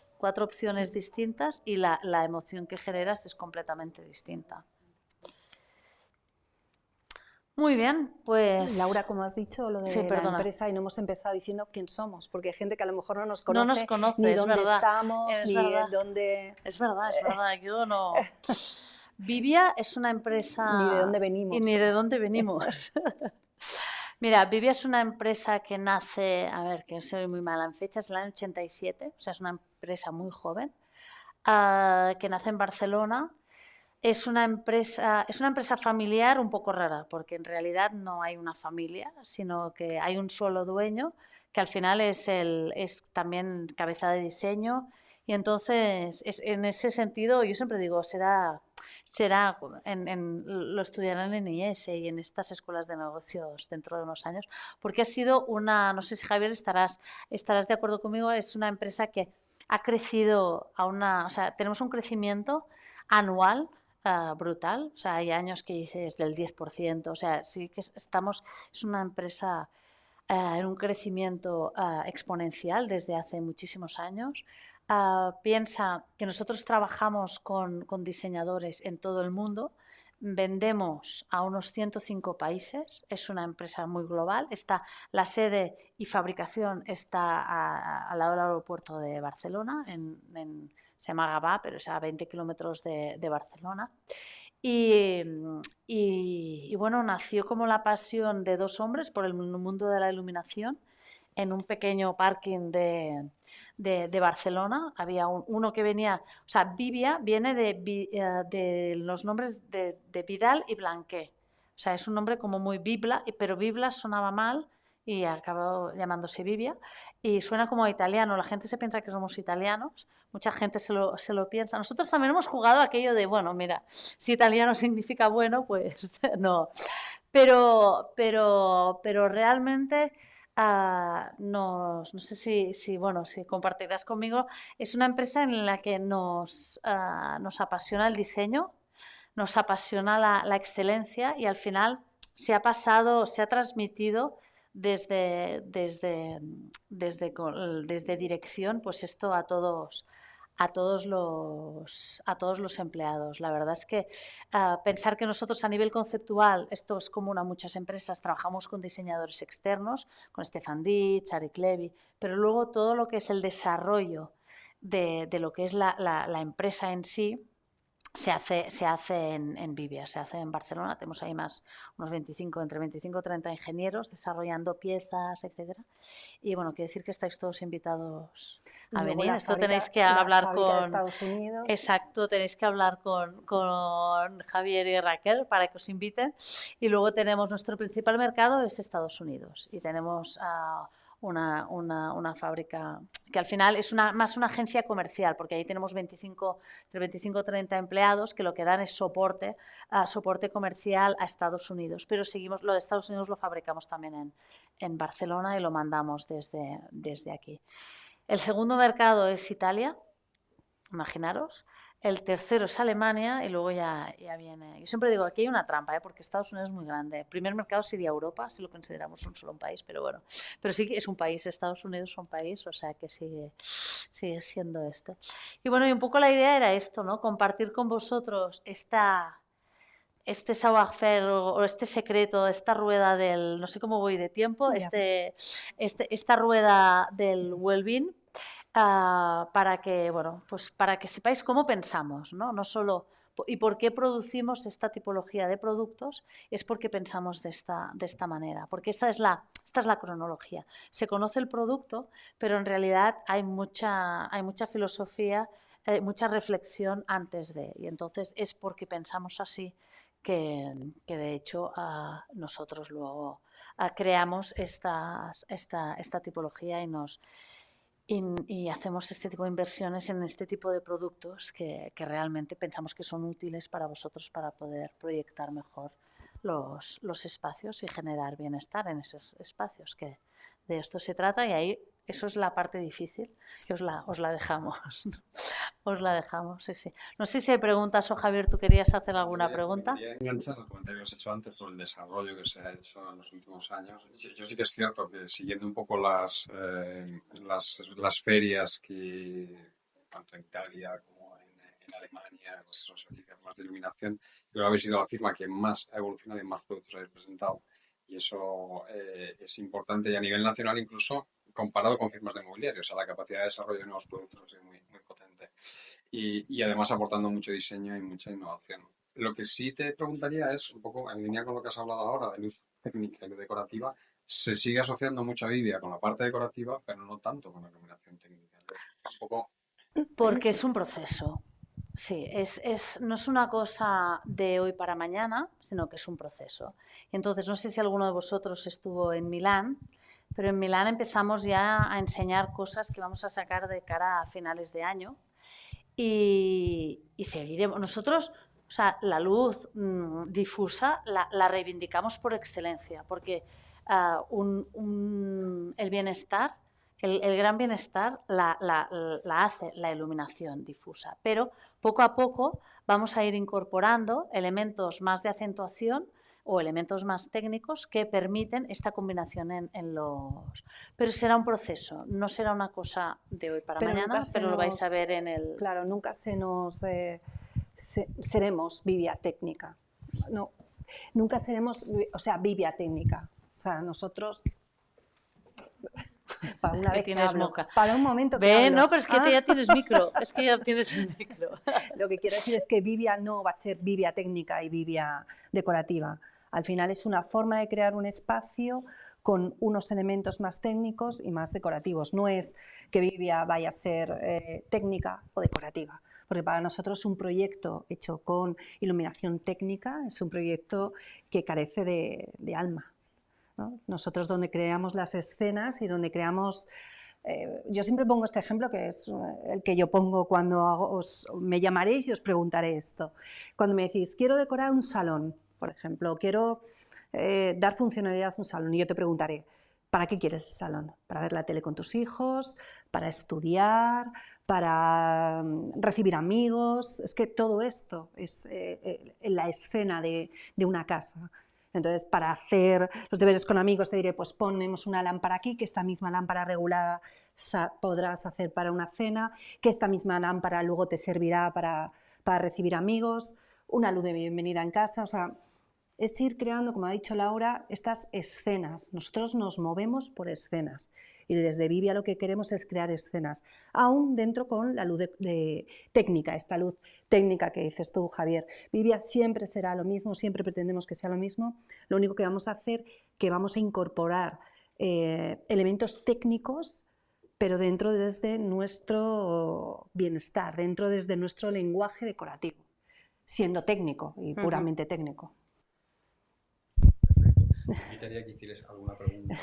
opciones distintas y la emoción que generas es completamente distinta. Muy bien, pues... Laura, como has dicho lo de sí, la empresa y no hemos empezado diciendo quién somos, porque hay gente que a lo mejor no nos conoce, ni dónde estamos, ni dónde... Es verdad, yo no... Vivia es una empresa... Ni de dónde venimos. Y ni de dónde venimos. Mira, Vivia es una empresa que nace, a ver, que soy muy mala en fechas, en el año 87, o sea, es una empresa muy joven, que nace en Barcelona. Es una empresa familiar un poco rara, porque en realidad no hay una familia, sino que hay un solo dueño, que al final es también cabeza de diseño. Y entonces, en ese sentido, yo siempre digo, lo estudiarán en IES y en estas escuelas de negocios dentro de unos años, porque ha sido no sé si Javier estarás de acuerdo conmigo, es una empresa que ha crecido o sea, tenemos un crecimiento anual brutal. O sea, hay años que dices del 10%, o sea, sí que es una empresa en un crecimiento exponencial desde hace muchísimos años. Piensa que nosotros trabajamos con diseñadores en todo el mundo, vendemos a unos 105 países, es una empresa muy global, la sede y fabricación está al lado del aeropuerto de Barcelona, se llama Gavà, pero es a 20 kilómetros de Barcelona. Y bueno, nació como la pasión de dos hombres por el mundo de la iluminación en un pequeño parking de Barcelona. Había uno que venía, o sea, Vivia viene de los nombres de Vidal y Blanqué. O sea, es un nombre como muy Bibla, pero Bibla sonaba mal y acabó llamándose Vivia. Y suena como italiano, la gente se piensa que somos italianos, mucha gente se lo piensa. Nosotros también hemos jugado aquello de, bueno, mira, si italiano significa bueno, pues no. Pero realmente, no sé si compartirás conmigo, es una empresa en la que nos apasiona el diseño, nos apasiona la excelencia y al final se ha transmitido desde dirección, pues esto a todos a todos los empleados. La verdad es que pensar que nosotros a nivel conceptual, esto es común a muchas empresas, trabajamos con diseñadores externos, con Stefan Ditch, Arik Levy, pero luego todo lo que es el desarrollo de lo que es la empresa en sí, se hace en Vivia, se hace en Barcelona. Tenemos ahí unos entre 25 y 30 ingenieros desarrollando piezas, etcétera. Y bueno, quiero decir que estáis todos invitados a venir. Esto tenéis que hablar con Estados Unidos. Exacto, tenéis que hablar con Javier y Raquel para que os inviten. Y luego tenemos nuestro principal mercado es Estados Unidos y tenemos una fábrica que al final es más una agencia comercial, porque ahí tenemos entre 25 y 30 empleados que lo que dan es soporte comercial a Estados Unidos. Pero seguimos, lo de Estados Unidos lo fabricamos también en Barcelona y lo mandamos desde aquí. El segundo mercado es Italia, imaginaros. El tercero es Alemania y luego ya viene... Yo siempre digo, aquí hay una trampa, porque Estados Unidos es muy grande. El primer mercado sería Europa, si lo consideramos un país, pero bueno. Pero sí que es un país, Estados Unidos es un país, o sea que sigue siendo esto. Y bueno, y un poco la idea era esto, ¿no? Compartir con vosotros este savoir-faire o este secreto, esta rueda del... No sé cómo voy de tiempo, esta rueda del well-being, para que sepáis cómo pensamos, ¿no? No solo y por qué producimos esta tipología de productos, es porque pensamos de esta manera, porque esta es la cronología. Se conoce el producto, pero en realidad hay mucha filosofía, mucha reflexión antes de, y entonces es porque pensamos así que de hecho nosotros luego creamos esta tipología y hacemos este tipo de inversiones en este tipo de productos que realmente pensamos que son útiles para vosotros para poder proyectar mejor los espacios y generar bienestar en esos espacios, que de esto se trata, y ahí eso es la parte difícil y os la dejamos. Os la dejamos, sí. No sé si hay preguntas o Javier, ¿tú querías hacer alguna pregunta? Quería enganchar el comentario que has hecho antes sobre el desarrollo que se ha hecho en los últimos años. Yo sí que es cierto que siguiendo un poco las ferias que tanto en Italia como en Alemania, pues son específicas más de iluminación, creo que habéis sido la firma que más ha evolucionado y más productos habéis presentado. Y eso es importante y a nivel nacional incluso comparado con firmas de mobiliario. O sea, la capacidad de desarrollo de nuevos productos es muy, muy potente. Y además aportando mucho diseño y mucha innovación. Lo que sí te preguntaría es, un poco en línea con lo que has hablado ahora de luz técnica y luz decorativa, se sigue asociando mucho a Vivia con la parte decorativa, pero no tanto con la iluminación técnica. Entonces, un poco... Porque es un proceso. Sí, no es una cosa de hoy para mañana, sino que es un proceso. Entonces, no sé si alguno de vosotros estuvo en Milán, pero en Milán empezamos ya a enseñar cosas que vamos a sacar de cara a finales de año y seguiremos. Nosotros, o sea, la luz difusa la reivindicamos por excelencia, porque el bienestar, el gran bienestar la hace la iluminación difusa, pero poco a poco vamos a ir incorporando elementos más de acentuación o elementos más técnicos que permiten esta combinación en los... Pero será un proceso, no será una cosa de hoy para mañana, pero lo vais a ver en el... Claro, nunca seremos Vivia técnica, no, nunca seremos, o sea, Vivia técnica, o sea, nosotros... Para una vez tienes moca. Para un momento que hablo. No, pero es que ya tienes micro. Es que ya tienes el micro. Lo que quiero decir es que Vivia no va a ser Vivia técnica y Vivia decorativa. Al final es una forma de crear un espacio con unos elementos más técnicos y más decorativos. No es que Vivia vaya a ser técnica o decorativa, porque para nosotros un proyecto hecho con iluminación técnica es un proyecto que carece de alma, ¿no? Nosotros donde creamos las escenas y donde creamos... yo siempre pongo este ejemplo, que es el que yo pongo cuando me llamaréis y os preguntaré esto. Cuando me decís, quiero decorar un salón, por ejemplo, quiero dar funcionalidad a un salón, y yo te preguntaré, ¿para qué quieres el salón? ¿Para ver la tele con tus hijos? ¿Para estudiar? ¿Para recibir amigos? Es que todo esto es la escena de una casa. Entonces, para hacer los deberes con amigos te diré, pues ponemos una lámpara aquí, que esta misma lámpara regulada podrás hacer para una cena, que esta misma lámpara luego te servirá para recibir amigos, una luz de bienvenida en casa, o sea, es ir creando, como ha dicho Laura, estas escenas. Nosotros nos movemos por escenas y desde Vivia lo que queremos es crear escenas, aún dentro con la luz de técnica, esta luz técnica que dices tú, Javier. Vivia siempre será lo mismo, siempre pretendemos que sea lo mismo. Lo único que vamos a hacer que vamos a incorporar elementos técnicos, pero dentro desde nuestro bienestar, dentro desde nuestro lenguaje decorativo, siendo técnico y puramente técnico. Perfecto. Invitaría que hicieras alguna pregunta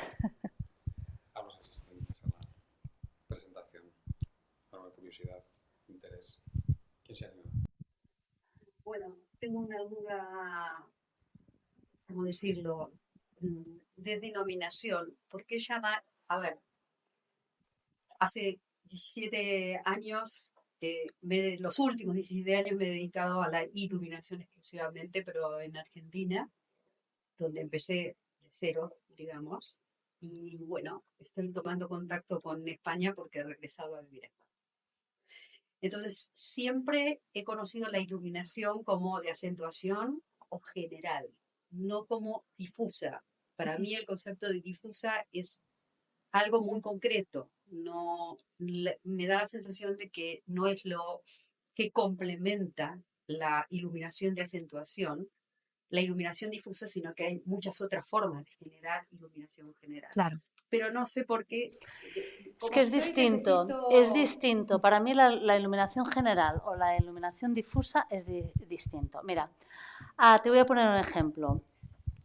a los asistentes a la presentación. Alguna curiosidad, interés. ¿Quién se anima? Bueno, tengo una duda, ¿cómo decirlo?, de denominación. ¿Por qué llamar? A ver, hace 17 años, los últimos 17 años me he dedicado a la iluminación exclusivamente, pero en Argentina, donde empecé de cero, digamos. Y bueno, estoy tomando contacto con España porque he regresado a vivir a España. Entonces, siempre he conocido la iluminación como de acentuación o general, no como difusa. Para mí el concepto de difusa es algo muy concreto. No, me da la sensación de que no es lo que complementa la iluminación de acentuación, la iluminación difusa, sino que hay muchas otras formas de generar iluminación general. Claro. Pero no sé por qué. Es que es distinto, es distinto. Para mí la iluminación general o la iluminación difusa es distinto. Mira, te voy a poner un ejemplo.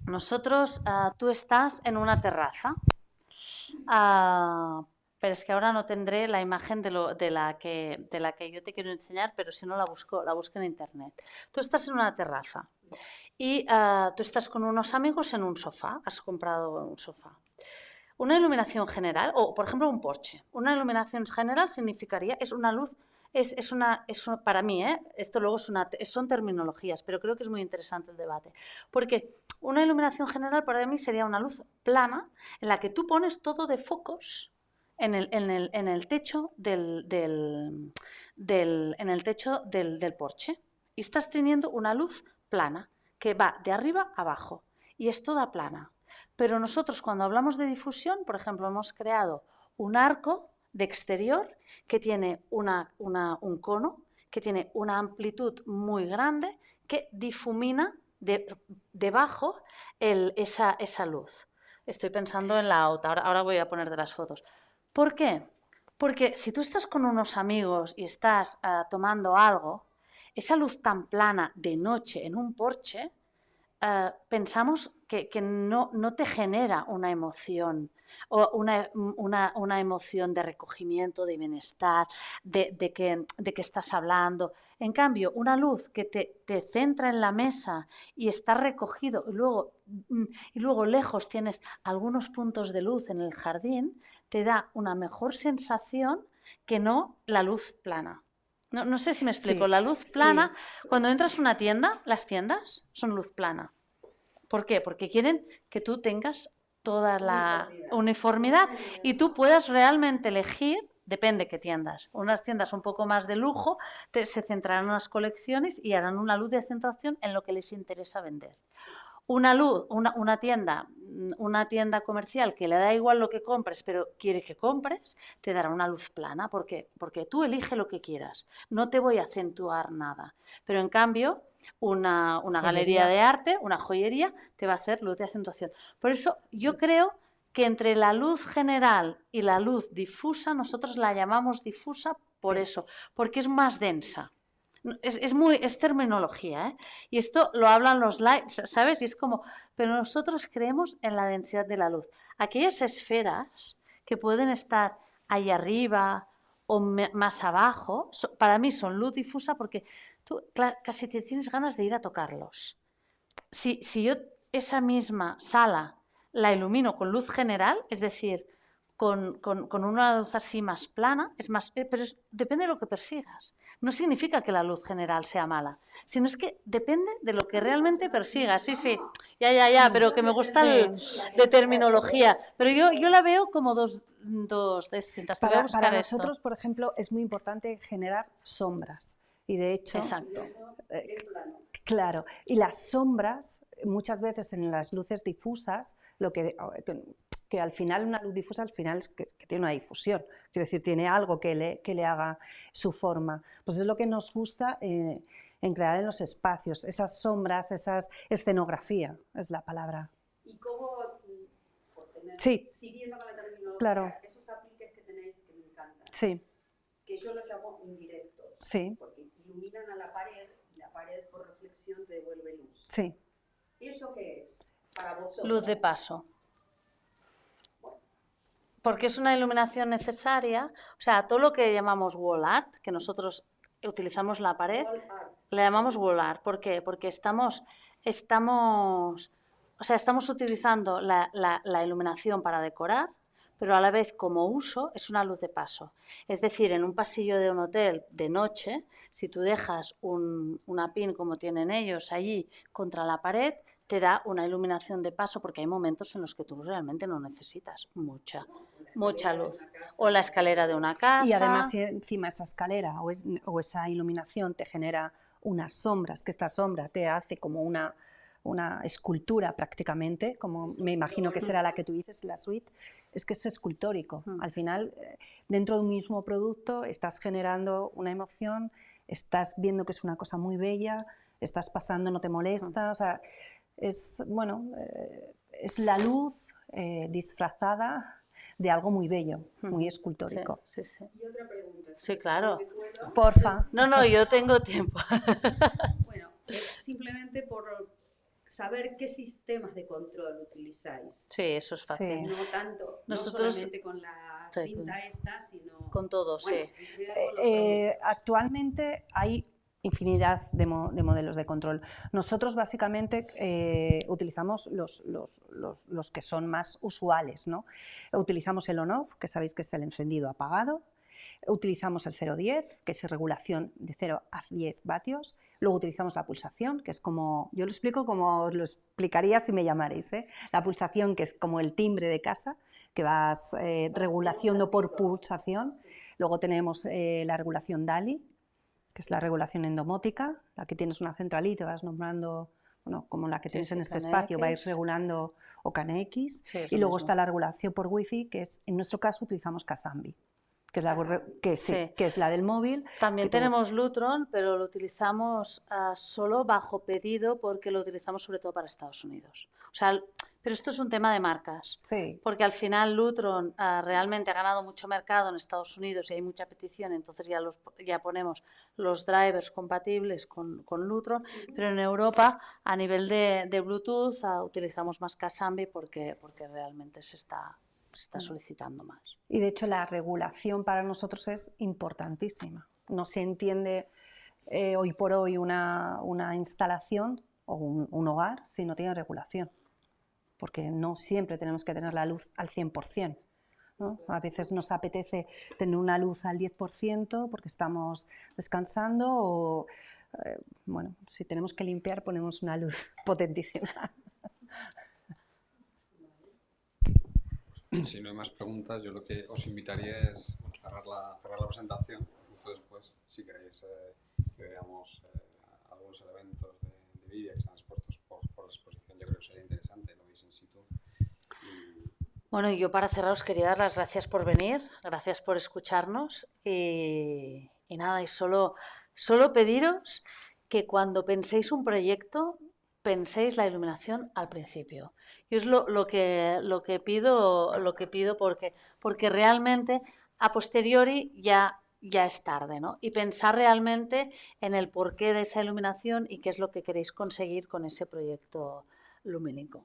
Nosotros, tú estás en una terraza, pero es que ahora no tendré la imagen de la que yo te quiero enseñar, pero si no la busco en internet. Tú estás en una terraza y tú estás con unos amigos en un sofá, has comprado un sofá. Una iluminación general, o por ejemplo un porche, una iluminación general significaría, es una luz, para mí, esto luego son terminologías, pero creo que es muy interesante el debate, porque una iluminación general para mí sería una luz plana en la que tú pones todo de focos en el techo del porche y estás teniendo una luz plana que va de arriba a abajo y es toda plana. Pero nosotros cuando hablamos de difusión, por ejemplo, hemos creado un arco de exterior que tiene un cono, que tiene una amplitud muy grande, que difumina debajo esa luz. Estoy pensando en la otra, ahora voy a poner de las fotos. ¿Por qué? Porque si tú estás con unos amigos y estás tomando algo, esa luz tan plana de noche en un porche, pensamos que no te genera una emoción o una emoción de recogimiento, de bienestar, de que estás hablando. En cambio, una luz que te centra en la mesa y está recogido y luego lejos tienes algunos puntos de luz en el jardín, te da una mejor sensación que no la luz plana. No sé si me explico. Sí, la luz plana, sí. Cuando entras a una tienda, las tiendas son luz plana. ¿Por qué? Porque quieren que tú tengas toda la uniformidad y tú puedas realmente elegir, depende qué tiendas. Unas tiendas un poco más de lujo se centrarán en unas colecciones y harán una luz de acentuación en lo que les interesa vender. Una tienda comercial que le da igual lo que compres, pero quiere que compres, te dará una luz plana. ¿Por qué? Porque tú elige lo que quieras. No te voy a acentuar nada. Pero en cambio, una galería de arte, una joyería, te va a hacer luz de acentuación. Por eso yo creo que entre la luz general y la luz difusa, nosotros la llamamos difusa por eso, porque es más densa. Es terminología, ¿eh? Y esto lo hablan los lights, ¿sabes? Y es como, pero nosotros creemos en la densidad de la luz. Aquellas esferas que pueden estar ahí arriba o más abajo, para mí son luz difusa porque tú casi te tienes ganas de ir a tocarlos. Si yo esa misma sala la ilumino con luz general, es decir, con una luz así más plana, pero depende de lo que persigas. no significa que la luz general sea mala, sino es que depende de lo que realmente persigas. Sí, sí, ya, pero que me gusta de terminología. Pero yo la veo como dos distintas. Te voy a buscar Para esto. nosotros, por ejemplo, es muy importante generar sombras. Y de hecho, Exacto. claro, y las sombras, muchas veces en las luces difusas, que al final una luz difusa al final es que tiene una difusión, quiero decir, tiene algo que le haga su forma. Pues es lo que nos gusta en crear en los espacios, esas sombras, esas escenografía, es la palabra. ¿Y cómo, por tener, Sí, siguiendo con la terminología, claro. esos apliques que tenéis que me encantan, Sí, que yo los llamo indirectos, sí, porque iluminan a la pared y la pared por reflexión te devuelve luz? sí. ¿Eso qué es para vosotros? Luz de paso. Porque es una iluminación necesaria, o sea, todo lo que llamamos wall art, que nosotros utilizamos la pared, Wall art. le llamamos wall art. ¿Por qué? Porque estamos utilizando la iluminación para decorar, pero a la vez como uso es una luz de paso. Es decir, en un pasillo de un hotel de noche, si tú dejas una pin como tienen ellos allí contra la pared, te da una iluminación de paso porque hay momentos en los que tú realmente no necesitas mucha luz. O la escalera de una casa. Y además si encima esa escalera o esa iluminación te genera unas sombras, que esta sombra te hace como una escultura prácticamente, como me imagino que será la que tú dices, la suite, es que es escultórico. Al final, dentro de un mismo producto estás generando una emoción, estás viendo que es una cosa muy bella, estás pasando, no te molesta, o sea, es, bueno, es la luz disfrazada de algo muy bello, muy escultórico. Sí, sí. Y otra pregunta. Sí, claro. Porfa. No, yo tengo tiempo. Bueno, simplemente por saber qué sistemas de control utilizáis. Sí, eso es fácil. Sí. No tanto, Nosotros- no solamente con la Sí, cinta esta, sino Con todo, bueno, sí. en general con los productos. Actualmente hay infinidad de modelos de control. Nosotros básicamente utilizamos los que son más usuales, ¿no? Utilizamos el on-off, que sabéis que es el encendido-apagado. Utilizamos el 0-10, que es regulación de 0 a 10 vatios. Luego utilizamos la pulsación, que es como, yo lo explico como os lo explicaría si me llamarais, ¿eh? La pulsación, que es como el timbre de casa, que vas regulacionando por pulsación. Luego tenemos la regulación DALI, que es la regulación endomótica, la que tienes una centralita y vas nombrando, bueno, como la que Sí, tienes sí, en este KNX. espacio, vais regulando o KNX. Sí, es Y lo luego mismo. está la regulación por Wi-Fi, que es, en nuestro caso utilizamos Casambi, que es que es la del móvil. También que tú- tenemos Lutron, pero lo utilizamos solo bajo pedido porque lo utilizamos sobre todo para Estados Unidos. O sea, pero esto es un tema de marcas. Sí, Porque al final Lutron realmente ha ganado mucho mercado en Estados Unidos y hay mucha petición, entonces ya ponemos los drivers compatibles con Lutron, pero en Europa a nivel de Bluetooth utilizamos más Casambi porque realmente se está solicitando más. y de hecho la regulación para nosotros es importantísima. No se entiende hoy por hoy una instalación o un hogar si no tiene regulación, porque no siempre tenemos que tener la luz al 100%. ¿no? A veces nos apetece tener una luz al 10% porque estamos descansando o, bueno, si tenemos que limpiar ponemos una luz potentísima. Si no hay más preguntas, yo lo que os invitaría es cerrar la presentación. Justo después, si queréis que veamos algunos elementos de Vivia que están expuestos por la exposición, yo creo que sería interesante, lo veis in situ. Bueno, y yo para cerrar os quería dar las gracias por venir, gracias por escucharnos y nada, y solo pediros que cuando penséis un proyecto, penséis la iluminación al principio. Y es lo que pido porque realmente a posteriori ya es tarde, ¿no? Y pensar realmente en el porqué de esa iluminación y qué es lo que queréis conseguir con ese proyecto lumínico.